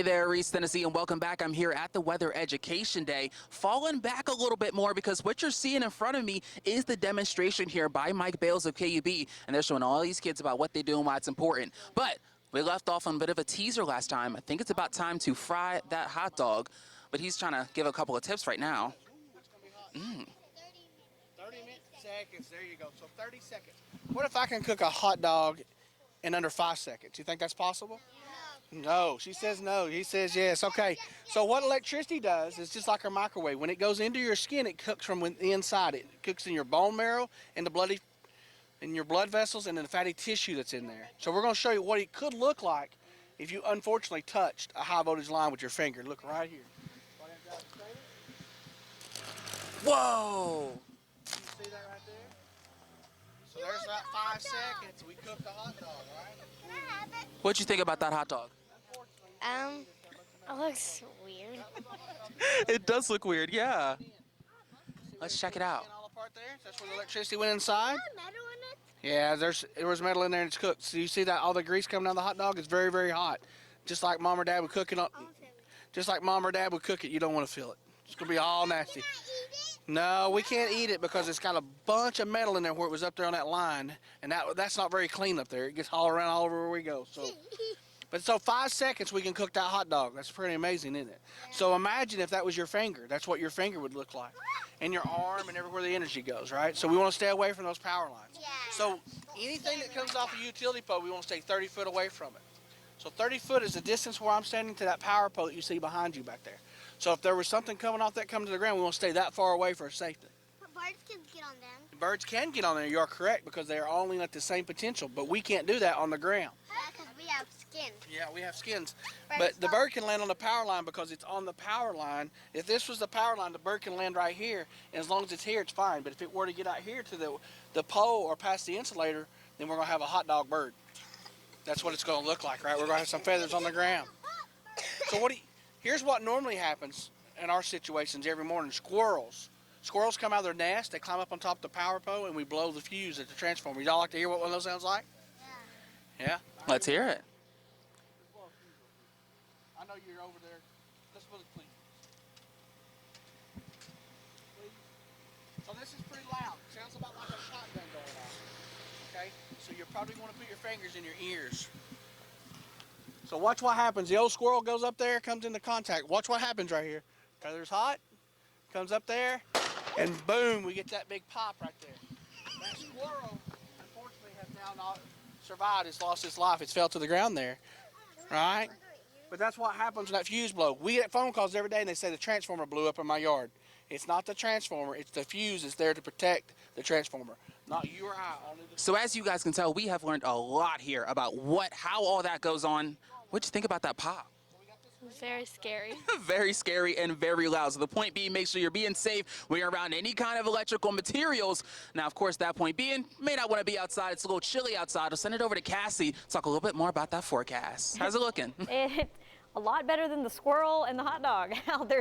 Hey there, East Tennessee, and welcome back. I'm here at the Weather Education Day, falling back a little bit more because what you're seeing in front of me is the demonstration here by Mike Bales of KUB, and they're showing all these kids about what they do and why it's important. But we left off on a bit of a teaser last time. I think it's about time to fry that hot dog, but he's trying to give a couple of tips right now. 30 seconds, there you go. So 30 seconds. What if I can cook a hot dog in under 5 seconds? You think that's possible? No, she says no. He says yes. Okay, so what electricity does is just like our microwave. When it goes into your skin, it cooks from the inside. It cooks in your bone marrow, in your blood vessels, and in the fatty tissue that's in there. So we're going to show you what it could look like if you unfortunately touched a high voltage line with your finger. Look right here. Whoa! You see that right there? So there's that 5 seconds. We cooked the hot dog, right? What'd you think about that hot dog? It looks weird. It does look weird, yeah. Let's check it out. All apart there. That's where the electricity went inside. Yeah, there was metal in there and it's cooked. So you see that all the grease coming down the hot dog? It's very, very hot. Just like mom or dad would cook it. Just like mom or dad would cook it, you don't want to feel it. It's gonna be all nasty. No, we can't eat it because it's got a bunch of metal in there where it was up there on that line, and that's not very clean up there. It gets all around all over where we go. So 5 seconds we can cook that hot dog. That's pretty amazing, isn't it? So imagine if that was your finger. That's what your finger would look like, and your arm and everywhere the energy goes, right? So we want to stay away from those power lines. Yeah. So anything that comes off a utility pole, we want to stay 30 foot away from it. So 30 foot is the distance where I'm standing to that power pole that you see behind you back there. So if there was something coming off that coming to the ground, we want to stay that far away for safety. But birds can get on them. Birds can get on there, you are correct, because they are only at the same potential, but we can't do that on the ground. Because we have skin. Yeah, we have skins. But the bird can land on the power line because it's on the power line. If this was the power line, the bird can land right here, and as long as it's here, it's fine. But if it were to get out here to the pole or past the insulator, then we're going to have a hot dog bird. That's what it's going to look like, right? We're going to have some feathers on the ground. So here's what normally happens in our situations every morning. Squirrels come out of their nest, they climb up on top of the power pole, and we blow the fuse at the transformer. Y'all like to hear what one of those sounds like? Yeah. Yeah? Let's hear it. I know you're over there. Let's put it clean. Please. So this is pretty loud. It sounds about like a shotgun going off. Okay? So you're probably going to put your fingers in your ears. So watch what happens. The old squirrel goes up there, comes into contact. Watch what happens right here. Feather's hot, comes up there, and boom, we get that big pop right there. That squirrel, unfortunately, has now not survived. It's lost its life. It's fell to the ground there, right? But that's what happens when that fuse blows. We get phone calls every day, and they say the transformer blew up in my yard. It's not the transformer. It's the fuse that's there to protect the transformer, not you or I. So as you guys can tell, we have learned a lot here about how all that goes on. What'd you think about that pop? Very scary. Very scary and very loud. So the point being, make sure you're being safe when you're around any kind of electrical materials. Now, of course, that point being, may not want to be outside. It's a little chilly outside. I'll send it over to Cassie to talk a little bit more about that forecast. How's it looking? It's a lot better than the squirrel and the hot dog out there.